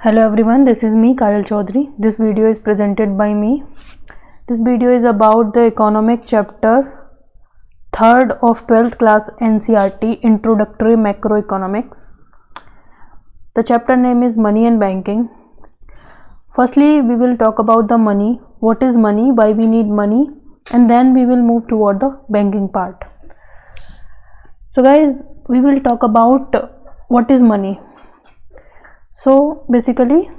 Hello everyone, this is me Kajal Chaudhary. This video is presented by me. This video is about the economic chapter 3rd of 12th class NCERT Introductory Macroeconomics. The chapter name is Money and Banking. Firstly, we will talk about the money. What is money? Why we need money? And then we will move toward the banking part. So guys, we will talk about what is money. So basically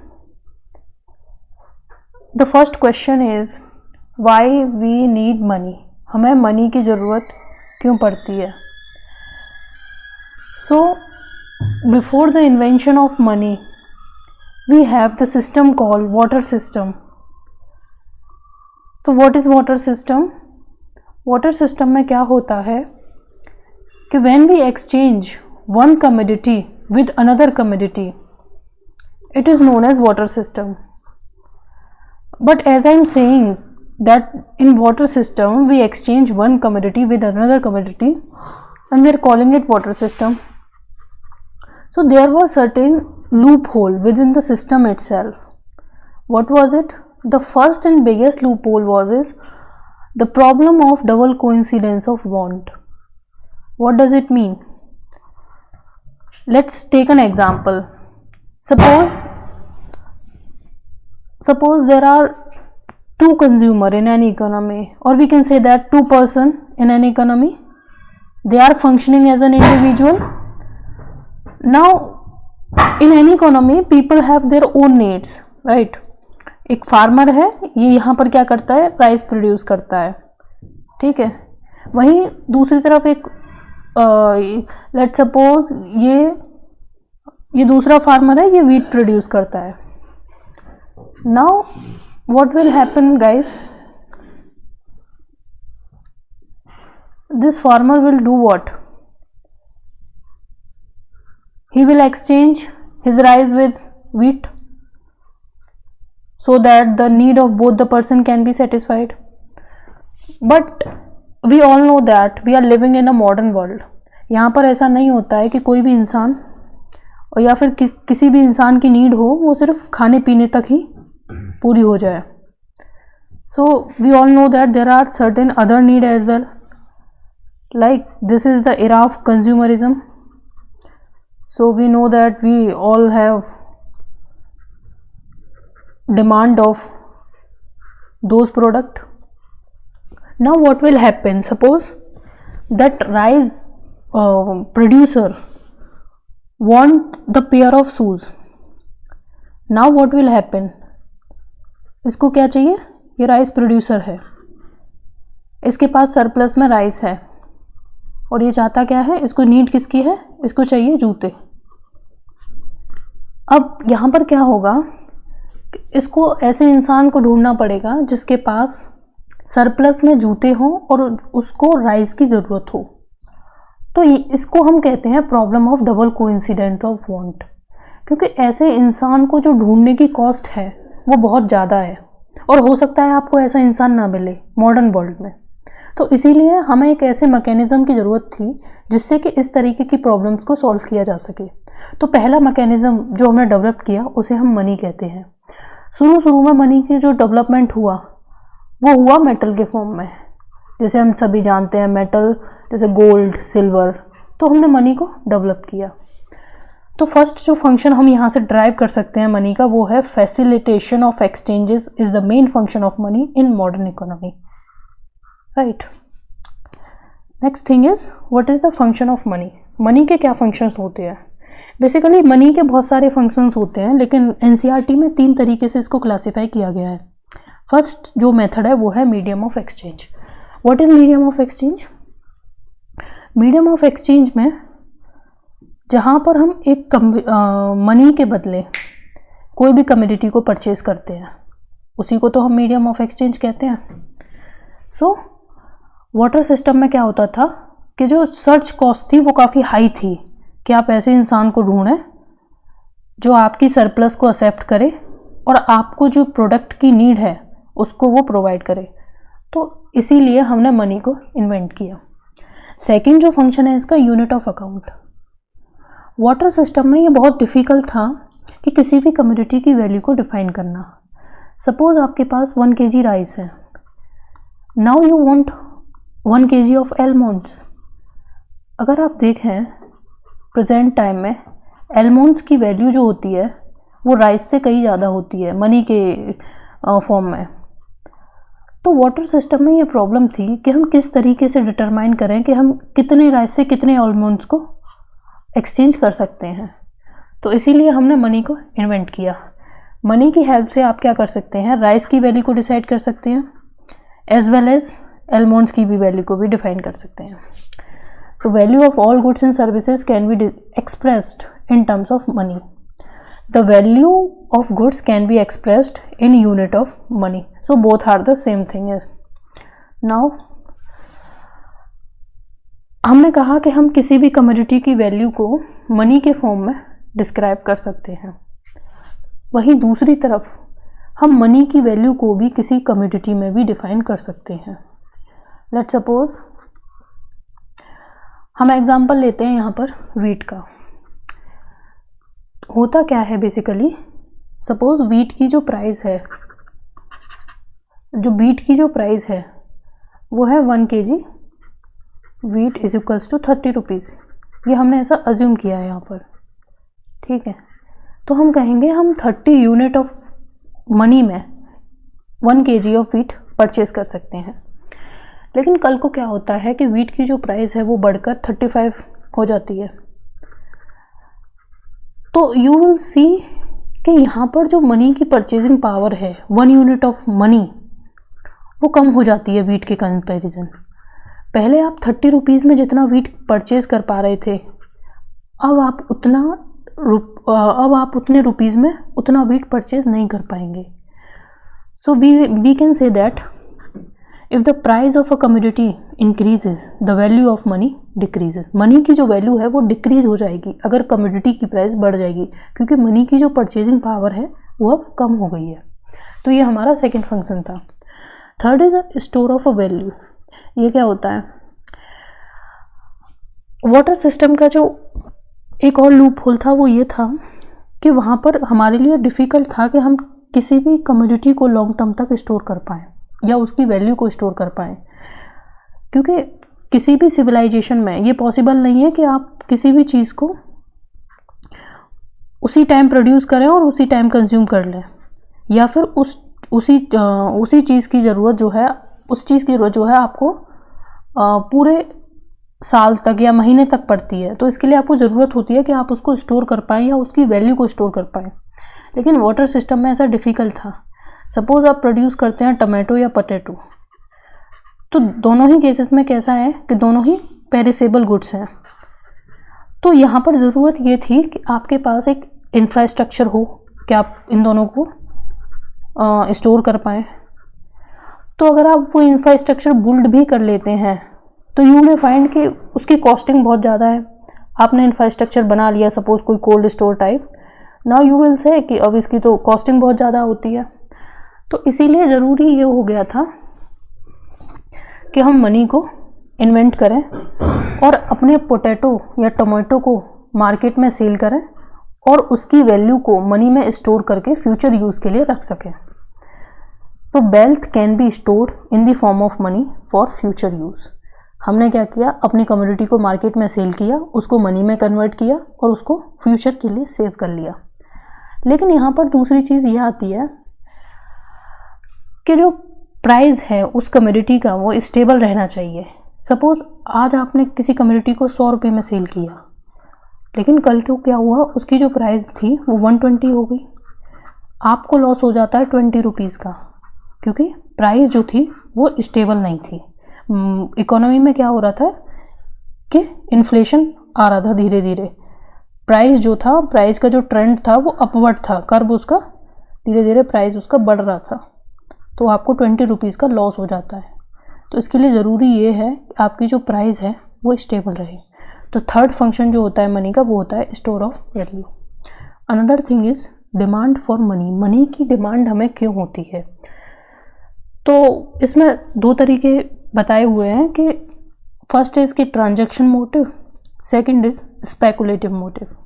the first question is why we need money. हमें money की ज़रूरत क्यों पड़ती है? So before the invention of money we have the system called water system. तो what is water system? Water system में क्या होता है कि when we exchange one commodity with another commodity, it is known as water system. But as I am saying that in water system we exchange one commodity with another commodity and we are calling it water system. So there was certain loophole within the system itself. What was it? The first and biggest loophole was the problem of double coincidence of want. What does it mean? Let's take an example. Suppose there are two consumers in an economy, or we can say that two persons in an economy, they are functioning as an individual. Now in an economy people have their own needs, right? एक farmer है, ये यहाँ पर क्या करता है, rice produce करता है, ठीक है. वहीं दूसरी तरफ एक लेट्स सपोज ये दूसरा फार्मर है, ये वीट प्रोड्यूस करता है. Now what will happen guys? This farmer will do what? He will exchange his rice with wheat so that the need of both the person can be satisfied. But we all know that we are living in a modern world. यहाँ पर ऐसा नहीं होता है कि कोई भी इंसान और या फिर किसी भी इंसान की नीड हो वो सिर्फ खाने पीने तक ही पूरी हो जाए. So we all know that there are certain other need as well. Like this is the era of consumerism. So we know that we all have demand of those product. Now what will happen? Suppose that rice producer want the pair of shoes. Now what will happen? इसको क्या चाहिए? ये rice producer है, इसके पास surplus में rice है और ये चाहता क्या है? इसको नीड किसकी है? इसको चाहिए जूते. अब यहाँ पर क्या होगा? इसको ऐसे इंसान को ढूंढना पड़ेगा जिसके पास सरप्लस में जूते हों और उसको राइस की ज़रूरत हो. तो इसको हम कहते हैं problem of double coincident of want, क्योंकि ऐसे इंसान को जो ढूंढने की कॉस्ट है वो बहुत ज़्यादा है और हो सकता है आपको ऐसा इंसान ना मिले मॉडर्न वर्ल्ड में. तो इसीलिए हमें एक ऐसे मैकेनिज़्म की ज़रूरत थी जिससे कि इस तरीके की प्रॉब्लम्स को सॉल्व किया जा सके. तो पहला मैकेनिज़्म जो हमने डेवलप किया उसे हम मनी कहते हैं. शुरू में मनी की जो डेवलपमेंट हुआ वो हुआ मेटल के फॉर्म में. जैसे हम सभी जानते हैं मेटल, जैसे गोल्ड, सिल्वर, तो हमने मनी को डेवलप किया. तो फर्स्ट जो फंक्शन हम यहाँ से ड्राइव कर सकते हैं मनी का वो है facilitation of exchanges is the main function of money in modern economy, right. Next thing is what is the function of money. Money के क्या फंक्शंस होते हैं? बेसिकली मनी के बहुत सारे फंक्शंस होते हैं, लेकिन एनसीईआरटी में 3 तरीके से इसको क्लासिफाई किया गया है. फर्स्ट जो मेथड है वो है medium of exchange. What is medium of exchange? Medium of exchange में जहाँ पर हम एक मनी के बदले कोई भी कमोडिटी को परचेज करते हैं उसी को तो हम मीडियम ऑफ एक्सचेंज कहते हैं. सो वाटर सिस्टम में क्या होता था कि जो सर्च कॉस्ट थी वो काफ़ी हाई थी कि आप ऐसे इंसान को ढूंढें जो आपकी सरप्लस को एक्सेप्ट करे और आपको जो प्रोडक्ट की नीड है उसको वो प्रोवाइड करे. तो इसीलिए हमने मनी को इन्वेंट किया. सेकंड जो फंक्शन है इसका unit of account. Water system में ये बहुत डिफ़िकल्ट था कि किसी भी कमोडिटी की वैल्यू को डिफाइन करना। सपोज आपके पास 1 kg राइस है, now you want 1 kg of almonds. अगर आप देखें प्रेजेंट टाइम में एलमंड्स की वैल्यू जो होती है वो राइस से कहीं ज़्यादा होती है मनी के फॉर्म में। तो वाटर सिस्टम में ये प्रॉब्लम थी कि हम किस तरीके से डिटरमाइन करें कि हम कितने राइस से कितने एलमंड्स को एक्सचेंज कर सकते हैं। तो इसीलिए हमने मनी को इन्वेंट किया। मनी की हेल्प से आप क्या कर सकते हैं, राइस की वैल्यू को डिसाइड कर सकते हैं एज वेल एज एलमंड्स की भी वैल्यू को भी डिफाइन कर सकते हैं। तो value of all goods and services can be expressed in terms of money. The value of goods can be expressed in unit of money. So both are the same thing है। Now हमने कहा कि हम किसी भी commodity की value को money के फॉर्म में डिस्क्राइब कर सकते हैं। वहीं दूसरी तरफ हम मनी की वैल्यू को भी किसी कमोडिटी में भी डिफाइन कर सकते हैं। लेट्स सपोज हम एग्जांपल लेते हैं यहाँ पर वीट का। होता क्या है बेसिकली, सपोज वीट की जो प्राइस है, वो है 1 kg wheat is equals to 30 rupees. ये हमने ऐसा अज्यूम किया है यहाँ पर, ठीक है। तो हम कहेंगे हम 30 यूनिट ऑफ मनी में 1 kg ऑफ वीट परचेज कर सकते हैं। लेकिन कल को क्या होता है कि वीट की जो प्राइस है वो बढ़कर 35 हो जाती है। तो यू विल सी कि यहाँ पर जो मनी की परचेजिंग पावर है 1 यूनिट ऑफ मनी वो कम हो जाती है वीट के कंपैरिजन। पहले आप 30 रुपीज़ में जितना वीट परचेज कर पा रहे थे, अब आप उतने रुपीज़ में उतना वीट परचेज नहीं कर पाएंगे। So we can say that if the price of a commodity increases the value of money decreases. Money की जो वैल्यू है वो डिक्रीज हो जाएगी अगर कमोडिटी की प्राइस बढ़ जाएगी, क्योंकि मनी की जो परचेजिंग पावर है वो अब कम हो गई है। तो ये हमारा सेकेंड फंक्शन था। Third is a store of a value. ये क्या होता है, वाटर सिस्टम का जो एक और लूप होल था वो ये था कि वहाँ पर हमारे लिए डिफ़िकल्ट था कि हम किसी भी कमोडिटी को लॉन्ग टर्म तक स्टोर कर पाएँ या उसकी वैल्यू को स्टोर कर पाएँ, क्योंकि किसी भी सिविलाइजेशन में ये पॉसिबल नहीं है कि आप किसी भी चीज़ को उसी टाइम प्रोड्यूस करें और उसी टाइम कंज्यूम कर लें, या फिर उसी चीज़ की ज़रूरत जो है आपको पूरे साल तक या महीने तक पड़ती है। तो इसके लिए आपको ज़रूरत होती है कि आप उसको स्टोर कर पाएँ या उसकी वैल्यू को स्टोर कर पाएँ। लेकिन वाटर सिस्टम में ऐसा डिफ़िकल्ट था। सपोज़ आप प्रोड्यूस करते हैं टमाटो या पोटैटो, तो दोनों ही केसेस में कैसा है कि दोनों ही पेरिसेबल गुड्स हैं। तो यहाँ पर ज़रूरत ये थी कि आपके पास एक इंफ्रास्ट्रक्चर हो कि आप इन दोनों को स्टोर कर पाएँ। तो अगर आप वो इंफ्रास्ट्रक्चर बिल्ड भी कर लेते हैं तो यू मे फाइंड कि उसकी कॉस्टिंग बहुत ज़्यादा है। आपने इंफ्रास्ट्रक्चर बना लिया, सपोज़ कोई cold store type, now you will say कि अब इसकी तो कॉस्टिंग बहुत ज़्यादा होती है। तो इसीलिए ज़रूरी ये हो गया था कि हम मनी को इन्वेंट करें और अपने पोटैटो या टमाटो को मार्केट में सेल करें और उसकी वैल्यू को मनी में स्टोर करके फ्यूचर यूज़ के लिए रख सकें। तो wealth can be stored in the form of money for future use. हमने क्या किया, अपनी कमोडिटी को मार्केट में सेल किया, उसको मनी में कन्वर्ट किया और उसको फ्यूचर के लिए सेव कर लिया। लेकिन यहाँ पर दूसरी चीज़ ये आती है कि जो प्राइस है उस कमोडिटी का वो स्टेबल रहना चाहिए। सपोज़ आज आपने किसी कमोडिटी को 100 रुपये में सेल किया, लेकिन कल को क्या हुआ, उसकी जो प्राइस थी वो 120 हो गई। आपको लॉस हो जाता है 20 रुपीज़ का, क्योंकि प्राइस जो थी वो स्टेबल नहीं थी। इकोनॉमी में क्या हो रहा था कि इन्फ्लेशन आ रहा था धीरे धीरे। प्राइस जो था, प्राइस का जो ट्रेंड था वो अपवर्ड था, कर्व उसका धीरे धीरे प्राइस उसका बढ़ रहा था। तो आपको 20 रुपीज़ का लॉस हो जाता है। तो इसके लिए ज़रूरी ये है कि आपकी जो प्राइस है वो स्टेबल रहे। तो थर्ड फंक्शन जो होता है मनी का वो होता है store of value. Another thing is demand for money. Money की डिमांड हमें क्यों होती है? तो इसमें दो तरीके बताए हुए हैं कि फर्स्ट इज़ कि transaction motive, second is speculative motive.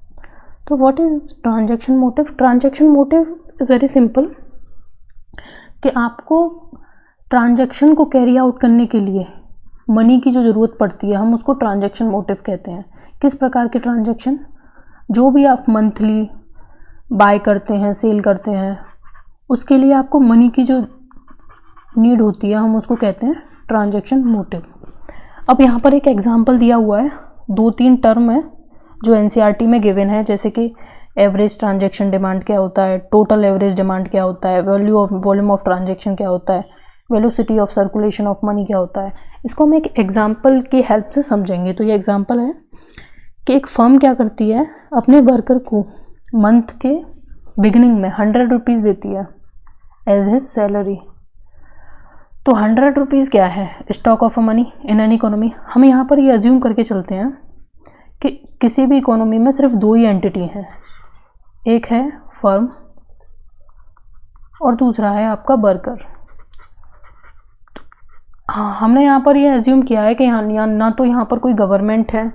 तो what is transaction motive? Transaction motive is very simple कि आपको ट्रांजैक्शन को कैरी आउट करने के लिए मनी की जो ज़रूरत पड़ती है, हम उसको ट्रांजैक्शन मोटिव कहते हैं। किस प्रकार के ट्रांजैक्शन? जो भी आप मंथली बाय करते हैं, सेल करते हैं, उसके लिए आपको मनी की जो नीड होती है, हम उसको कहते हैं ट्रांजैक्शन मोटिव। अब यहाँ पर एक एग्जांपल दिया हुआ है, 2-3 टर्म है जो एनसीईआरटी में गिवन है, जैसे कि एवरेज ट्रांजैक्शन डिमांड क्या होता है, टोटल एवरेज डिमांड क्या होता है, वॉल्यूम ऑफ ट्रांजैक्शन क्या होता है, velocity of circulation of money क्या होता है। इसको हम एक एग्जांपल की हेल्प से समझेंगे। तो ये एग्जांपल है कि एक फर्म क्या करती है, अपने वर्कर को मंथ के बिगिनिंग में 100 रुपीज़ देती है एज हिज सैलरी। तो 100 रुपीज़ क्या है? Stock of a money in an economy. हम यहाँ पर ये अज्यूम करके चलते हैं कि किसी भी इकोनॉमी में सिर्फ 2 ही एंटिटी हैं, एक है फर्म और दूसरा है आपका वर्कर। हाँ, हमने यहाँ पर ये अज्यूम किया है कि यहाँ ना तो यहाँ पर कोई गवर्नमेंट है,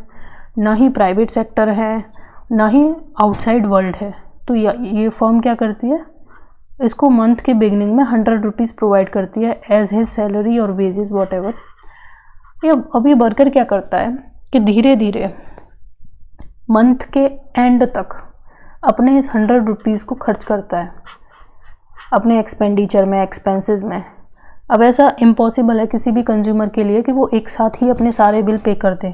ना ही प्राइवेट सेक्टर है, ना ही आउटसाइड वर्ल्ड है। तो ये फर्म क्या करती है, इसको मंथ के बिगनिंग में 100 रुपीज़ प्रोवाइड करती है एज हिज सैलरी और वेजेस वॉट एवर। अब ये वर्कर क्या करता है कि धीरे धीरे मंथ के एंड तक अपने इस 100 रुपीज़ को खर्च करता है अपने एक्सपेंडिचर में, एक्सपेंसेस में। अब ऐसा इम्पॉसिबल है किसी भी कंज्यूमर के लिए कि वो एक साथ ही अपने सारे बिल पे कर दे।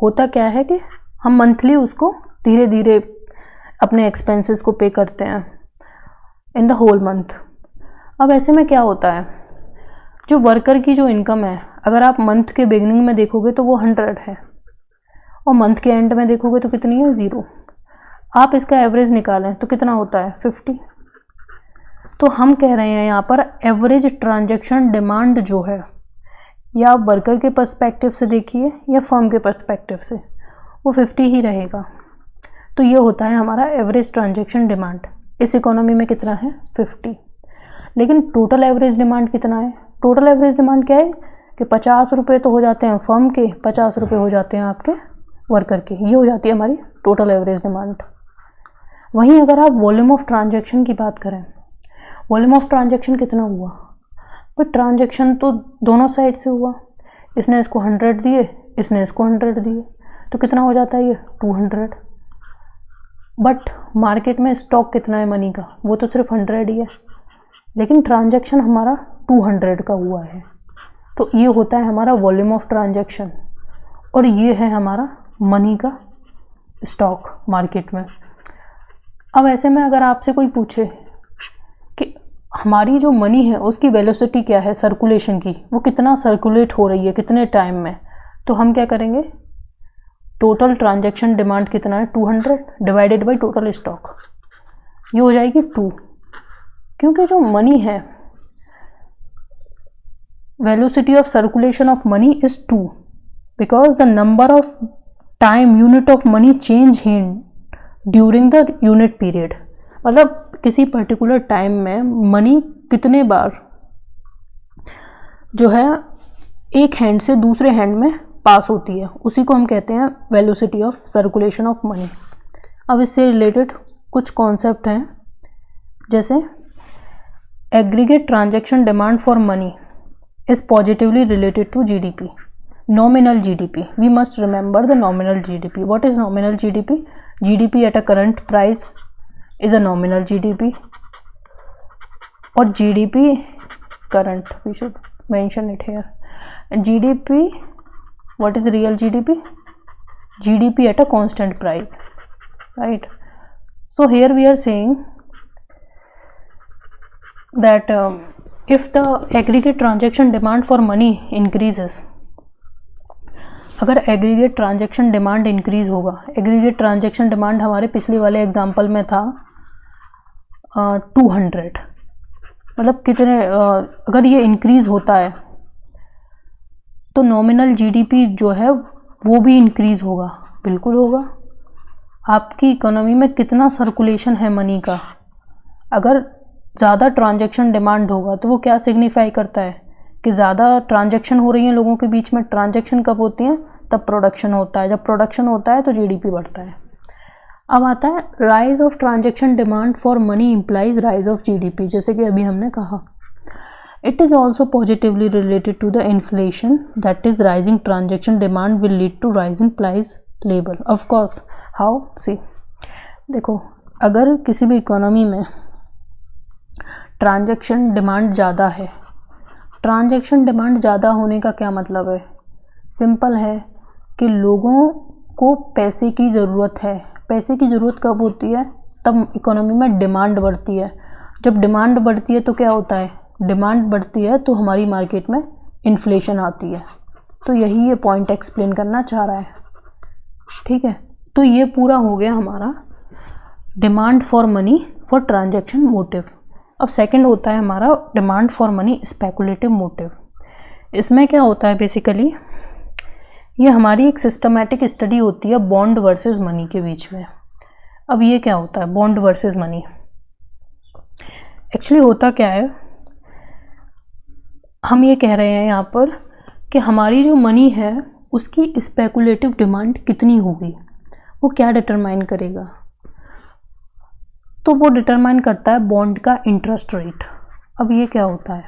होता क्या है कि हम मंथली उसको धीरे धीरे अपने एक्सपेंसेस को पे करते हैं इन द होल मंथ। अब ऐसे में क्या होता है, जो वर्कर की जो इनकम है, अगर आप मंथ के बिगिनिंग में देखोगे तो वो 100 है और मंथ के एंड में देखोगे तो कितनी है, 0। आप इसका एवरेज निकालें तो कितना होता है, 50। तो हम कह रहे हैं यहाँ पर एवरेज ट्रांजैक्शन डिमांड जो है, या आप वर्कर के पर्सपेक्टिव से देखिए या फर्म के पर्सपेक्टिव से, वो 50 ही रहेगा। तो ये होता है हमारा एवरेज ट्रांजैक्शन डिमांड। इस इकोनॉमी में कितना है, 50। लेकिन टोटल एवरेज डिमांड कितना है? टोटल एवरेज डिमांड क्या है कि 50 रुपये तो हो जाते हैं फर्म के, 50 रुपये हो जाते हैं आपके वर्कर के। ये हो जाती है हमारी टोटल एवरेज डिमांड। वहीं अगर आप वॉल्यूम ऑफ ट्रांजैक्शन की बात करें, वॉल्यूम ऑफ ट्रांजैक्शन कितना हुआ? तो ट्रांजैक्शन तो दोनों साइड से हुआ, इसने इसको 100 दिए, इसने इसको 100 दिए, तो कितना हो जाता है ये, 200। बट मार्केट में स्टॉक कितना है मनी का, वो तो सिर्फ 100 ही है, लेकिन ट्रांजैक्शन हमारा 200 का हुआ है। तो ये होता है हमारा वॉल्यूम ऑफ ट्रांजैक्शन, और ये है हमारा मनी का स्टॉक मार्केट में। अब ऐसे में अगर आपसे कोई पूछे कि हमारी जो मनी है उसकी वेलोसिटी क्या है सर्कुलेशन की, वो कितना सर्कुलेट हो रही है कितने टाइम में, तो हम क्या करेंगे, टोटल ट्रांजैक्शन डिमांड कितना है, 200 डिवाइडेड बाय टोटल स्टॉक, ये हो जाएगी 2। क्योंकि जो मनी है, velocity of circulation of money is 2 because the number of time unit of money change hand during the unit period. मतलब किसी पर्टिकुलर टाइम में मनी कितने बार जो है एक हैंड से दूसरे हैंड में पास होती है, उसी को हम कहते हैं velocity of circulation of money. अब इससे रिलेटेड कुछ कॉन्सेप्ट हैं, जैसे aggregate transaction demand for money is positively related to GDP, nominal GDP. We must remember the nominal GDP. What is nominal GDP? GDP at a current price is a nominal GDP. Or GDP current, we should mention it here. And GDP, what is real GDP? GDP at a constant price, right? So here we are saying that if the aggregate transaction demand for money increases, अगर aggregate transaction demand increase होगा, aggregate transaction demand हमारे पिछले वाले example में था 200, मतलब कितने, अगर ये इंक्रीज होता है तो नॉमिनल जीडीपी जो है वो भी इंक्रीज होगा, बिल्कुल होगा। आपकी इकोनॉमी में कितना सर्कुलेशन है मनी का, अगर ज़्यादा ट्रांजैक्शन डिमांड होगा तो वो क्या सिग्निफाई करता है कि ज़्यादा ट्रांजैक्शन हो रही हैं लोगों के बीच में। ट्रांजैक्शन कब होती हैं, तब प्रोडक्शन होता है, जब प्रोडक्शन होता है तो जीडीपी बढ़ता है। अब आता है rise of transaction demand for money implies rise of GDP, जैसे कि अभी हमने कहा। It is also positively related to the inflation, that is rising transaction demand will lead to rise in price level. Of course, how? See, देखो, अगर किसी भी economy में ट्रांजेक्शन डिमांड ज़्यादा है, ट्रांजेक्शन डिमांड ज़्यादा होने का क्या मतलब है? सिंपल है कि लोगों को पैसे की ज़रूरत है। पैसे की ज़रूरत कब होती है? तब इकोनॉमी में डिमांड बढ़ती है। जब डिमांड बढ़ती है तो क्या होता है? डिमांड बढ़ती है तो हमारी मार्केट में इन्फ्लेशन आती है। तो यही ये पॉइंट एक्सप्लेन करना चाह रहा है, ठीक है। तो ये पूरा हो गया हमारा demand for money for transaction motive. अब सेकंड होता है हमारा demand for money speculative motive. इसमें क्या होता है? बेसिकली ये हमारी एक सिस्टमैटिक स्टडी होती है बॉन्ड वर्सेस मनी के बीच में। अब ये क्या होता है बॉन्ड वर्सेस मनी? एक्चुअली होता क्या है, हम ये कह रहे हैं यहाँ पर कि हमारी जो मनी है उसकी स्पेकुलेटिव डिमांड कितनी होगी, वो क्या डिटरमाइन करेगा? तो वो डिटरमाइन करता है बॉन्ड का इंटरेस्ट रेट। अब ये क्या होता है?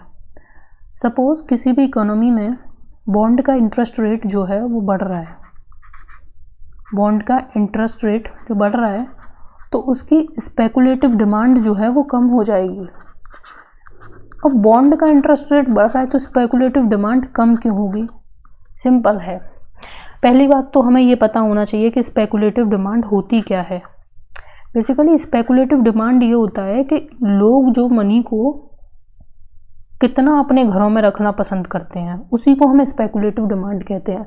सपोज़ किसी भी इकोनॉमी में बॉन्ड का इंटरेस्ट रेट जो है वो बढ़ रहा है, बॉन्ड का इंटरेस्ट रेट जो बढ़ रहा है तो उसकी स्पेकुलेटिव डिमांड जो है वो कम हो जाएगी। अब बॉन्ड का इंटरेस्ट रेट बढ़ रहा है तो स्पेकुलेटिव डिमांड कम क्यों होगी? सिंपल है। पहली बात तो हमें ये पता होना चाहिए कि स्पेकुलेटिव डिमांड होती क्या है। बेसिकली स्पेकुलेटिव डिमांड ये होता है कि लोग जो मनी को कितना अपने घरों में रखना पसंद करते हैं उसी को हम स्पेकुलेटिव डिमांड कहते हैं।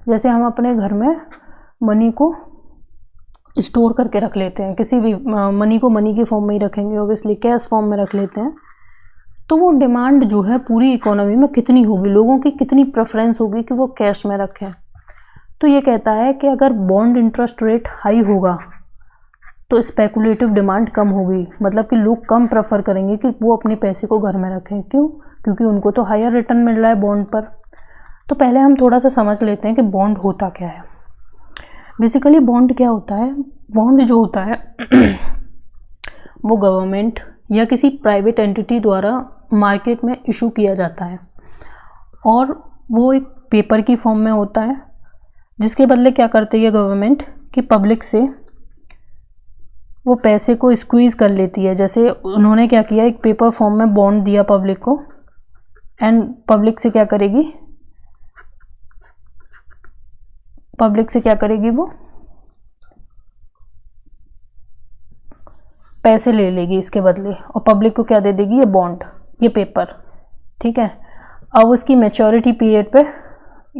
जैसे हम अपने घर में मनी को स्टोर करके रख लेते हैं, किसी भी मनी को मनी के फॉर्म में ही रखेंगे, ऑब्वियसली कैश फॉर्म में रख लेते हैं, तो वो डिमांड जो है पूरी इकोनॉमी में कितनी होगी, लोगों की कितनी प्रेफरेंस होगी कि वो कैश में रखें। तो ये कहता है कि अगर बॉन्ड इंटरेस्ट रेट हाई होगा तो स्पेकुलेटिव डिमांड कम होगी, मतलब कि लोग कम प्रेफर करेंगे कि वो अपने पैसे को घर में रखें। क्यों? क्योंकि उनको तो हायर रिटर्न मिल रहा है बॉन्ड पर। तो पहले हम थोड़ा सा समझ लेते हैं कि बॉन्ड होता क्या है। बेसिकली बॉन्ड क्या होता है? बॉन्ड जो होता है वो गवर्नमेंट या किसी प्राइवेट एंटिटी द्वारा मार्केट में इशू किया जाता है और वो एक पेपर की फॉर्म में होता है, जिसके बदले क्या करती है गवर्नमेंट कि पब्लिक से वो पैसे को स्क्वीज़ कर लेती है। जैसे उन्होंने क्या किया, एक पेपर फॉर्म में बॉन्ड दिया पब्लिक को, एंड पब्लिक से क्या करेगी, पब्लिक से क्या करेगी, वो पैसे ले लेगी इसके बदले और पब्लिक को क्या दे देगी, ये बॉन्ड, ये पेपर, ठीक है। अब उसकी मैच्योरिटी पीरियड पे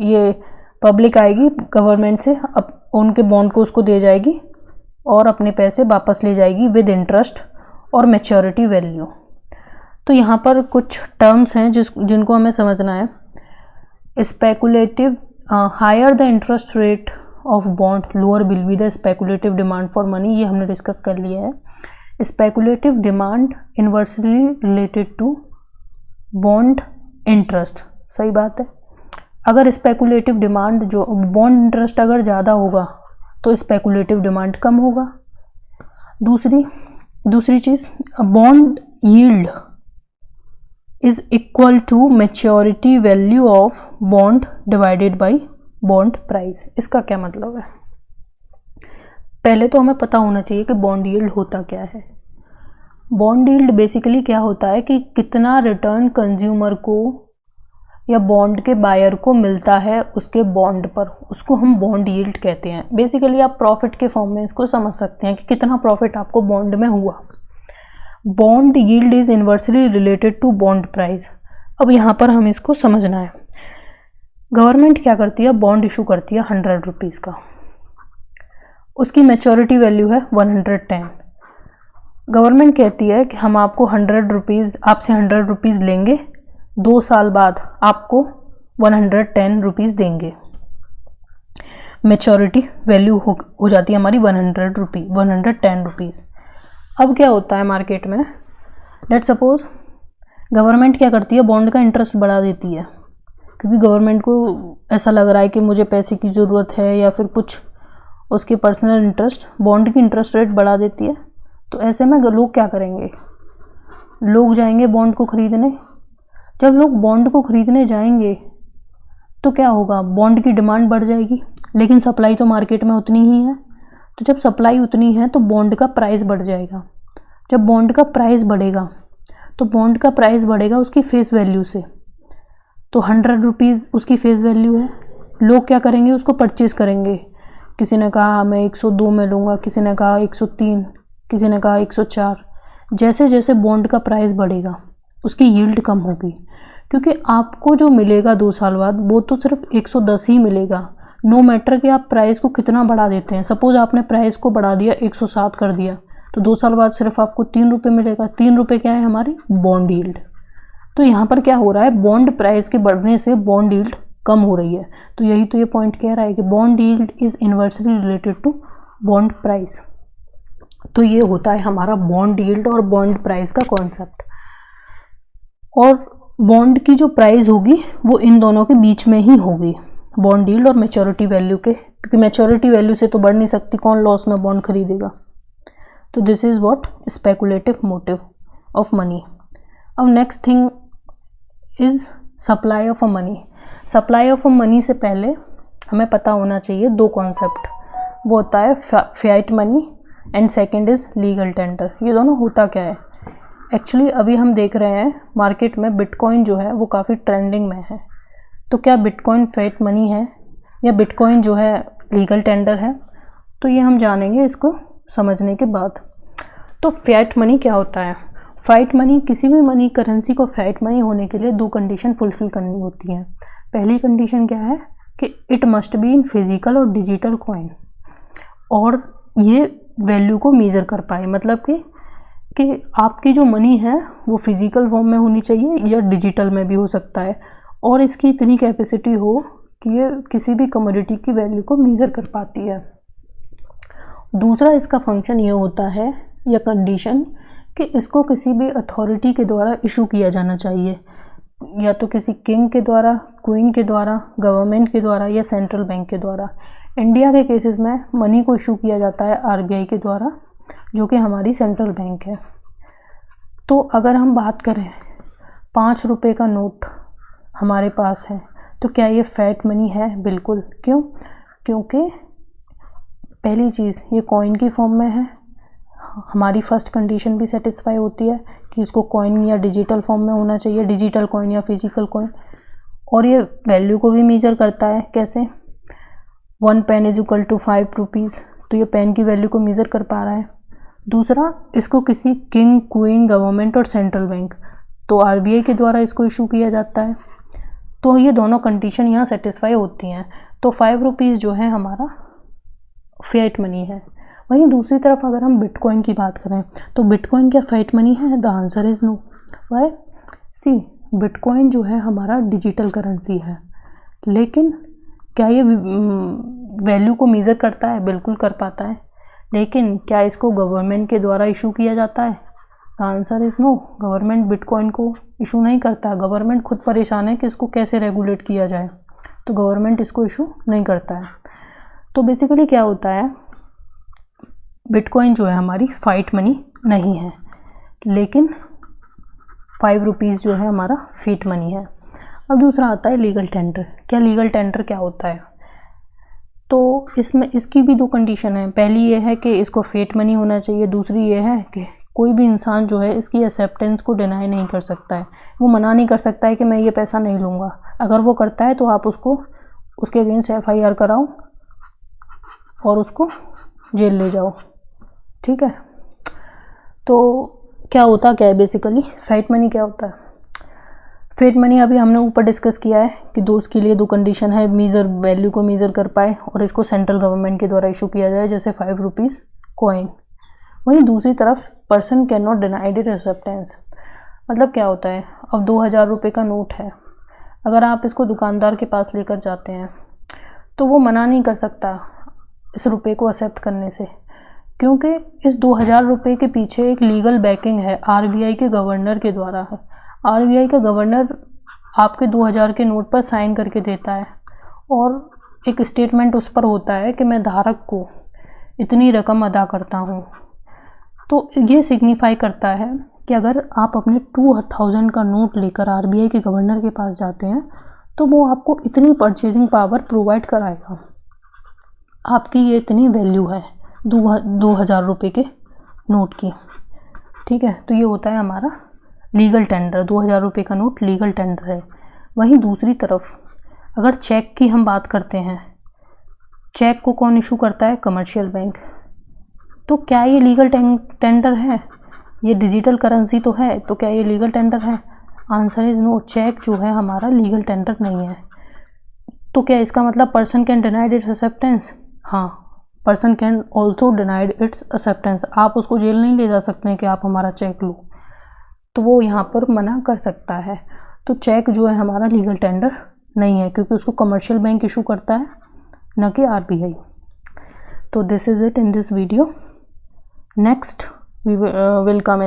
ये पब्लिक आएगी गवर्नमेंट से, अब उनके बॉन्ड को उसको दे जाएगी और अपने पैसे वापस ले जाएगी विद इंटरेस्ट और मैच्योरिटी वैल्यू। तो यहाँ पर कुछ टर्म्स हैं जिनको हमें समझना है। Speculative, higher the interest rate of bond lower will be the speculative demand for money, ये हमने डिस्कस कर लिया है। Speculative demand inversely related to bond interest, सही बात है। अगर स्पेकुलेटिव डिमांड जो बॉन्ड इंटरेस्ट अगर ज़्यादा होगा तो स्पेकुलेटिव डिमांड कम होगा। दूसरी चीज़, bond yield is equal to maturity value of bond divided by bond price. इसका क्या मतलब है? पहले तो हमें पता होना चाहिए कि बॉन्ड यील्ड होता क्या है। बॉन्ड यील्ड बेसिकली क्या होता है कि कितना रिटर्न कंज्यूमर को या बॉन्ड के बायर को मिलता है उसके बॉन्ड पर, उसको हम बॉन्ड यील्ड कहते हैं। बेसिकली आप प्रॉफिट के फॉर्म में इसको समझ सकते हैं कि कितना प्रॉफिट आपको बॉन्ड में हुआ। Bond yield is inversely related to bond price. अब यहाँ पर हम इसको समझना है। गवर्नमेंट क्या करती है, बॉन्ड इशू करती है 100 रुपीज़ का, उसकी मैच्योरिटी वैल्यू है 110। गवर्नमेंट कहती है कि हम आपको 100 रुपीज़, आपसे 100 रुपीज़ लेंगे, 2 साल बाद आपको 110 रुपीज़ देंगे। मैच्योरिटी वैल्यू हो जाती है हमारी 110 रुपीज़। अब क्या होता है मार्केट में, लेट सपोज गवर्नमेंट क्या करती है, बॉन्ड का इंटरेस्ट बढ़ा देती है, क्योंकि गवर्नमेंट को ऐसा लग रहा है कि मुझे पैसे की ज़रूरत है या फिर कुछ उसके पर्सनल इंटरेस्ट, बॉन्ड की इंटरेस्ट रेट बढ़ा देती है। तो ऐसे में लोग क्या करेंगे, लोग जाएंगे बॉन्ड को खरीदने। जब लोग बॉन्ड को खरीदने जाएंगे तो क्या होगा, बॉन्ड की डिमांड बढ़ जाएगी, लेकिन सप्लाई तो मार्केट में उतनी ही है। तो जब सप्लाई उतनी है तो बॉन्ड का प्राइस बढ़ जाएगा। जब बॉन्ड का प्राइस बढ़ेगा तो बॉन्ड का प्राइस बढ़ेगा उसकी फेस वैल्यू से। तो 100 रुपीज़ उसकी फेस वैल्यू है, लोग क्या करेंगे, उसको परचेज़ करेंगे। किसी ने कहा मैं 102 में लूँगा, किसी ने कहा 103, किसी ने कहा 104। जैसे जैसे बॉन्ड का प्राइस बढ़ेगा उसकी यील्ड कम होगी, क्योंकि आपको जो मिलेगा 2 साल बाद वो तो सिर्फ 110 ही मिलेगा। नो मैटर कि आप प्राइस को कितना बढ़ा देते हैं। सपोज़ आपने प्राइस को बढ़ा दिया 107 कर दिया, तो 2 साल बाद सिर्फ आपको 3 रुपये मिलेगा। 3 रुपये क्या है, हमारी बॉन्ड यील्ड। तो यहाँ पर क्या हो रहा है, बॉन्ड प्राइस के बढ़ने से बॉन्ड यील्ड कम हो रही है। तो यही तो ये पॉइंट कह रहा है कि bond yield is inversely related to bond price. तो ये होता है हमारा बॉन्ड यील्ड और बॉन्ड प्राइस का कॉन्सेप्ट। और बॉन्ड की जो प्राइस होगी वो इन दोनों के बीच में ही होगी, बॉन्ड यील्ड और मैच्योरिटी वैल्यू के, क्योंकि मैच्योरिटी वैल्यू से तो बढ़ नहीं सकती, कौन लॉस में बॉन्ड खरीदेगा। तो this is what speculative motive of money. अब next thing is supply of a money. Supply of a money से पहले हमें पता होना चाहिए 2 कॉन्सेप्ट, वो होता है fiat money and second is legal tender. ये दोनों होता क्या है, एक्चुअली अभी हम देख रहे हैं मार्केट में बिटकॉइन जो है वो काफ़ी ट्रेंडिंग में है। तो क्या बिटकॉइन फिएट मनी है या बिटकॉइन जो है लीगल टेंडर है, तो ये हम जानेंगे इसको समझने के बाद। तो फिएट मनी क्या होता है, फिएट मनी, किसी भी मनी करेंसी को फिएट मनी होने के लिए 2 कंडीशन फुलफिल करनी होती हैं। पहली कंडीशन क्या है कि it must be in physical और डिजिटल कॉइन, और ये वैल्यू को मेजर कर पाए, मतलब कि आपकी जो मनी है वो फिजिकल फॉर्म में होनी चाहिए या डिजिटल में भी हो सकता है, और इसकी इतनी कैपेसिटी हो कि ये किसी भी कमोडिटी की वैल्यू को मेजर कर पाती है। दूसरा इसका फंक्शन ये होता है या कंडीशन कि इसको किसी भी अथॉरिटी के द्वारा इशू किया जाना चाहिए, या तो किसी किंग के द्वारा, क्वीन के द्वारा, गवर्नमेंट के द्वारा या सेंट्रल बैंक के द्वारा। इंडिया के केसेस में मनी को इशू किया जाता है आरबीआई के द्वारा, जो कि हमारी सेंट्रल बैंक है। तो अगर हम बात करें 5 रुपये का नोट हमारे पास है, तो क्या ये फिएट मनी है? बिल्कुल। क्यों? क्योंकि पहली चीज़ ये कॉइन की फॉर्म में है, हमारी फर्स्ट कंडीशन भी सेटिस्फाई होती है कि इसको कॉइन या डिजिटल फॉर्म में होना चाहिए, डिजिटल कॉइन या फिजिकल कॉइन, और ये वैल्यू को भी मेजर करता है। कैसे? 1 pen is equal to 5 rupees, तो ये पेन की वैल्यू को मेज़र कर पा रहा है। दूसरा, इसको किसी किंग, क्वीन, गवर्नमेंट और सेंट्रल बैंक, तो आरबीआई के द्वारा इसको इशू किया जाता है। तो ये दोनों कंडीशन यहाँ सेटिस्फाई होती हैं। तो 5 रुपीज़ जो है हमारा फिएट मनी है। वहीं दूसरी तरफ अगर हम बिटकॉइन की बात करें, तो बिटकॉइन क्या फिएट मनी है? The answer is no. Why? See, bitcoin जो है हमारा डिजिटल करेंसी है, लेकिन क्या ये वैल्यू को मेज़र करता है? बिल्कुल कर पाता है। लेकिन क्या इसको गवर्नमेंट के द्वारा इशू किया जाता है? The answer is no. Government bitcoin को इशू नहीं करता। गवर्नमेंट खुद परेशान है कि इसको कैसे रेगुलेट किया जाए, तो गवर्नमेंट इसको इशू नहीं करता है। तो बेसिकली क्या होता है, बिटकॉइन जो है हमारी फिएट मनी नहीं है, लेकिन 5 रुपीज़ जो है हमारा फिएट मनी है। अब दूसरा आता है लीगल टेंडर। क्या लीगल टेंडर क्या होता है? तो इसमें इसकी भी 2 कंडीशन है। पहली ये है कि इसको फिएट मनी होना चाहिए, दूसरी ये है कि कोई भी इंसान जो है इसकी एक्सेप्टेंस को डिनाई नहीं कर सकता है, वो मना नहीं कर सकता है कि मैं ये पैसा नहीं लूँगा। अगर वो करता है तो आप उसको उसके अगेंस्ट FIR कराओ और उसको जेल ले जाओ, ठीक है। तो क्या होता क्या है बेसिकली, फिएट मनी क्या होता है? फिएट मनी अभी हमने ऊपर डिस्कस किया है कि उसके लिए 2 कंडीशन है, मेजर, वैल्यू को मेज़र कर पाए और इसको सेंट्रल गवर्नमेंट के द्वारा इशू किया जाए, जैसे 5 रुपीज़ कॉइन। वहीं दूसरी तरफ person can not denied it acceptance. मतलब क्या होता है, अब 2000 रुपये का नोट है, अगर आप इसको दुकानदार के पास लेकर जाते हैं तो वो मना नहीं कर सकता इस रुपये को एक्सेप्ट करने से, क्योंकि इस 2000 रुपये के पीछे एक लीगल बैकिंग है, आरबीआई के गवर्नर के द्वारा है। आरबीआई का गवर्नर आपके 2000 के नोट पर साइन करके देता है, और एक स्टेटमेंट उस पर होता है कि मैं धारक को इतनी रकम अदा करता हूँ। तो ये सिग्निफाई करता है कि अगर आप अपने 2000 का नोट लेकर RBI के गवर्नर के पास जाते हैं तो वो आपको इतनी परचेजिंग पावर प्रोवाइड कराएगा, आपकी ये इतनी वैल्यू है 2000 रुपये के नोट की। ठीक है, तो ये होता है हमारा लीगल टेंडर। 2000 रुपये का नोट लीगल टेंडर है। वहीं दूसरी तरफ अगर चेक की हम बात करते हैं, चेक को कौन इशू करता है? Commercial bank. तो क्या ये लीगल टेंडर है? ये डिजिटल करेंसी तो है, तो क्या ये लीगल टेंडर है? Answer is no. चेक जो है हमारा लीगल टेंडर नहीं है। तो क्या इसका मतलब person can denied its acceptance? हाँ, person can also denied its acceptance. आप उसको जेल नहीं ले जा सकते हैं कि आप हमारा चेक लो, तो वो यहाँ पर मना कर सकता है। तो चेक जो है हमारा लीगल टेंडर नहीं है, क्योंकि उसको कमर्शियल बैंक इशू करता है, न कि RBI। तो this is it in this video. Next we will come in